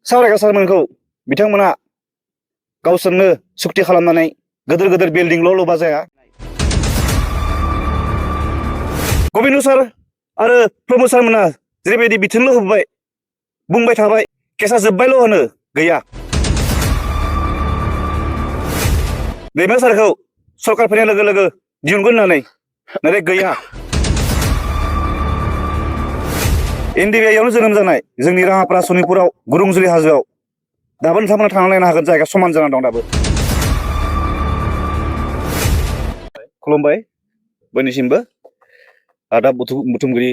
सावरायग्रा सारमोनखौ बिथांमोना गावसोरनो सुक्ति खालामनानै गोदोर गोदोर बिल्डिंल' लुबा जाया। गबिन्द सार आरो प्रमद सारमोना जेरैबायदि बिथोनल' होबाय बुंबाय थाबाय केसा जोब्बायल' होनो गैया। दैमा सारखौ सरकार फैनाय लोगो लोगो दिहुनगोन होननानै नाथाय गैया। NDBI-आवनो जोनोम जानाय जोंनि राङापारा सनितपुराव गुरुंजुलि हाजोआव दाबो नोंथांमोना थांनानै नायनो हागोन, जायगा समान जाना दं दाबो। खुलुमबाय बयनिसिमबो। आदाब बुथुमगिरि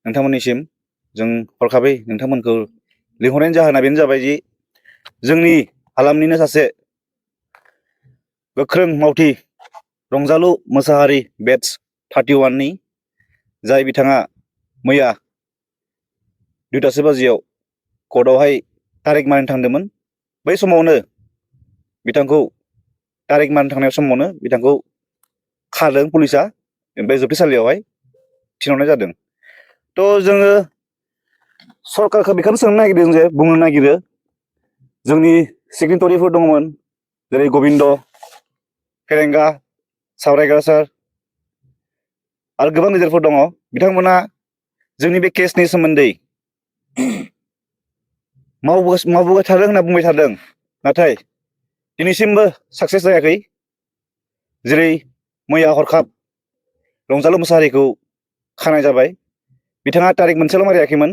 नोंथांमोननिसिम जों हरखाबै नोंथांमोनखौ लिंहरनायनि जाहोना बेनो जाबाय जि जोंनि हालामनिनो सासे गोख्रों मावथि रंजालु मोसाहारि बेट्स 31नि जाय बिथाङा मैया 2:00 बाजियाव कर्टआवहाय तारिख मानिनो थांदोंमोन। बै समावनो बिथांखौ तारिख मानिनो थांनाय समावनो बिथांखौ खादों पुलिसा, ओमफ्राय जोबथेसालियावहाय थिनहरनाय जादों। थ' जोङो सरकारखौ बेखौनो सोंनो नागिरदों जे बुंनो नागिरो जोंनि सिगनेटरिफोर दंमोन जेरै गबिन्द, फेरेंगा, सावरायग्रा सार आरो गोबां लिडारफोर दङ। बिथांमोना जोंनि बे केसनि सोमोन्दै मावबोबाय थादों होनना बुंबाय थादों, नाथाय दिनैसिमबो साक्सेस जायाखै। जेरै मैया हरखाब रंजालु मोसाहारिखौ खानाय जाबाय। बिथाङा तारिख मोनसेल' मारियाखैमोन,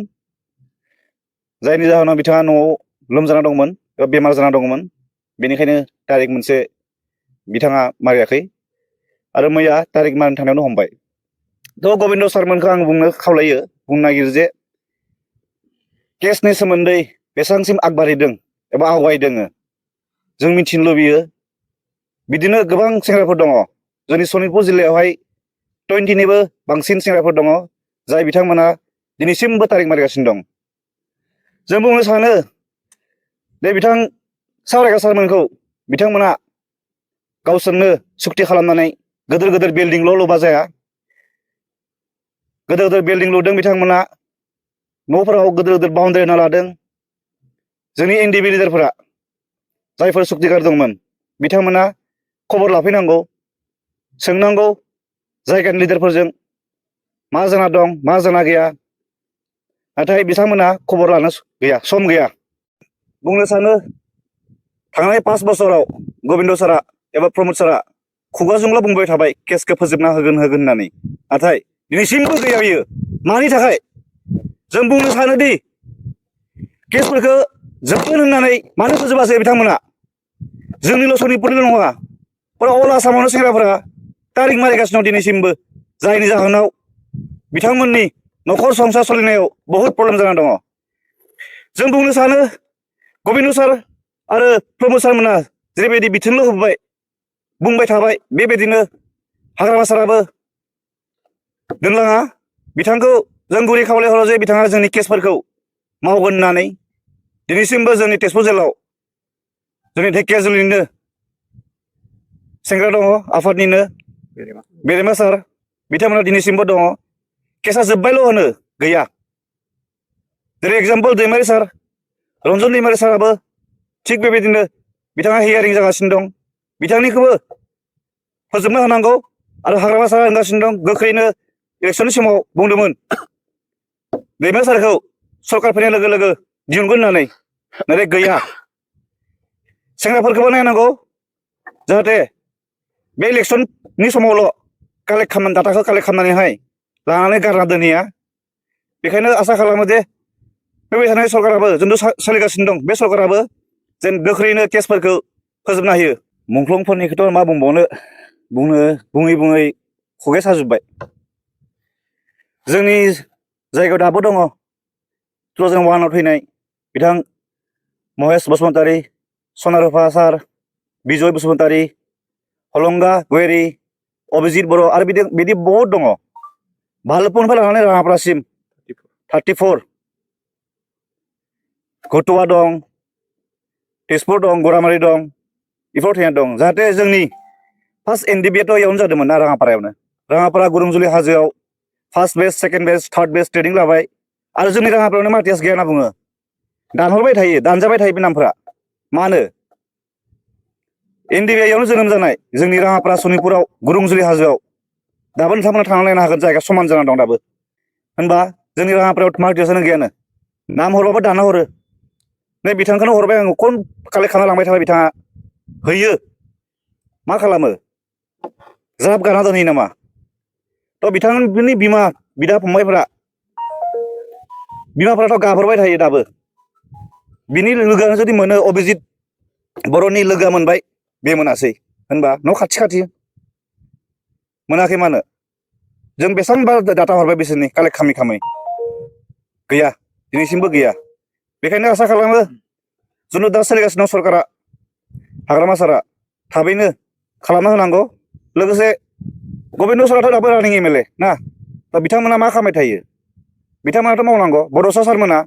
जायनि जाहोनाव बिथाङा न'आव लोमजाना दंमोन एबा बेमार जाना दंमोन, बेनिखायनो तारिख मोनसे बिथाङा मारियाखै आरो मैया तारिख मारिनो थांनायावनो हमबाय। थ' गबिन्द सारमोनखौ आं बुंनो खावलायो, बुंनो नागिरो जे केसनि सोमोन्दै बेसेबांसिम आगबारिदों एबा आवगायदों जों मिथिनो लुबैयो। बिदिनो गोबां सेंग्राफोर दङ जोंनि सनितपुर जिल्लायावहाय 20निबो बांसिन सेंग्राफोर दङ जाय बिथांमोना दिनैसिमबो तारिख मारिगासिनो दं। जों बुंनो सानो बे बिथां सावरायग्रा सारमोनखौ बिथांमोना गावसोरनो सुक्ति खालामनानै गोदोर गोदोर बिल्डिंल' लुबा जाया। गोदोर गोदोर बिल्डिं लुदों बिथांमोना, न'फोराव गोदोर गोदोर बाउन्डारि होना लादों। जोंनि NDBI लिडारफोरा जायफोर सुक्तिगार दंमोन बिथांमोना खबर लाफैनांगौ, सोंनांगौ जायगानि लिडारफोरजों मा जाना दं मा जाना गैया, नाथाय बिथांमोना खबर लानो गैया, सम गैया। बुंनो सानो थांनाय 5 बोसोराव गबिन्द सारा एबा प्रमद सारा खुगाजोंल' बुंबाय थाबाय केसखौ फोजोबना होगोन होननानै, नाथाय दिनैसिमबो गैया बियो। मानि थाखाय जों बुंनो सानोदि केसफोरखौ जोबगोन होननानै मानो फोजोबासै बिथांमोना? जोंनिल' सनितपुरनिल' नङा, अल आसामावनो सेंग्राफोरा तारिख मारिगासिनो दं दिनैसिमबो, जायनि जाहोनाव बिथांमोननि न'खर संसार सोलिनायाव बहुद प्रब्लेम जाना दङ। जों बुंनो सानो गबिन्द सार आरो प्रमद सारमोना जेरैबायदि बिथोनल' होबाय बुंबाय थाबाय, बेबायदिनो हाग्रामा साराबो दोनलाङा। बिथांखौ जों गुरै खावलायहरो जे बिथाङा जोंनि केसफोरखौ मावगोन होननानै। दिनैसिमबो जोंनि तेजपुर जिल्लायाव जोंनि ढेकियाजुलिनिनो सेंग्रा दङ, आफादनिनो बेरेमा सार, बिथांमोना दिनैसिमबो दङ। केसा जोब्बायल' होनो गैया। जेरै एग्जाम्पल दैमारि सार, रन्जन दैमारि साराबो थिग बेबायदिनो बिथाङा हियारिं जागासिनो दं, बिथांनिखौबो फोजोबनो होनांगौ। आरो हाग्रामा सारा होनगासिनो दं गोख्रैनो इलेक्सननि समाव बुंदोंमोन दैमारि सारखौ सरकार फैनाय लोगो लोगो दिहुनगोन होननानै, नाथाय गैया। सेंग्राफोरखौबो नायनांगौ जाहाथे बे इलेक्सननि समावल' डाटाखौ कालेक्ट खालामनानैहाय लानानै गारना दोनहैया। बेखायनो आसा खालामो जे फैबाय थानाय सरकाराबो जोंथ' सोलिगासिनो दं, बे सरकाराबो जेन गोख्रैनो केसफोरखौ फोजोबना होयो। मुंख्लंफोरनिखौथ' मा बुंबावनो, बुङै बुङै खुगाया साजोब्बाय। जोंनि जायगायाव दाबो दङ 2001आव थैनाय बिथां महेश बसुमतारी, सनारुफा सार, बिजय बसुमतारी, हलंगा गयारी, अभिजित बर' आरो बिदि बहुद दङ। भालुकपुंनिफ्राय लानानै राङापारासिम 34, घटुवा दं, तेजपुर दं, गरामारि दं, बेफोराव थैना दं। जाहाथे जोंनि फार्स्ट NDBI-आथ' इयावनो जादोंमोन ना, राङापारायावनो। राङापारा गुरुंजुलि हाजोआव first batch, second batch, third batch training लाबाय। आरो जोंनि राङापारायावनो मातियास गैया होनना बुङो। दानहरबाय थायो दानजाबाय थायो बे नामफोरा मानो NDBआइयावनो जोनोम जानाय जोंनि राङापारा सनितपुराव गुरुंजुलि हाजोआव दाबो नोंथांमोना थांनानै नायनो हागोन जायगा समान जाना दं दाबो होनबा जोंनि राङापारायाव मार्टियावसो गैयानो नाम हरबाबो दानना हरो नै बिथांखौनो हरबाय आङो खन कालेक्ट खालामना लांबाय थाबाय बिथाङा होयो मा खालामो ज्राब गारना दोनहैयो नामा थ' बिथांनि बिमा बिदा फंबायफोरा बिमाफोराथ' गाबहरबाय थायो दाबो बिनि लोगोआनो जुदि मोनो अभिजित बर'नि लोगोआ मोनबाय बे मोनासै होनबा न' खाथि खाथि मोनाखै मानो जों बेसेबांबा डाटा हरबाय बिसोरनि कालेक्ट खामै खामै गैया दिनैसिमबो गैया बेखायनो आसा खालामो जोंनो दा सोलिगासिनो सरकारा हाग्रामा सारा थाबैनो खालामना होनांगौ लोगोसे गबिन्द साराथ' दाबो रानिं MLA ना दा बिथांमोना मा खालामबाय थायो बिथांमोनाथ' मावनांगौ बड'सा सारमोना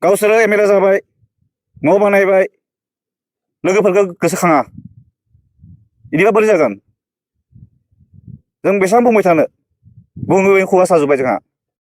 गावसोरो MLA जाबाय न' बानायबाय लोगोफोरखौ गोसोखाङा बिदिबा बोरै जागोन जों बेसेबां बुंबाय थानो बुङो खुगा साजोब्बाय जोंहा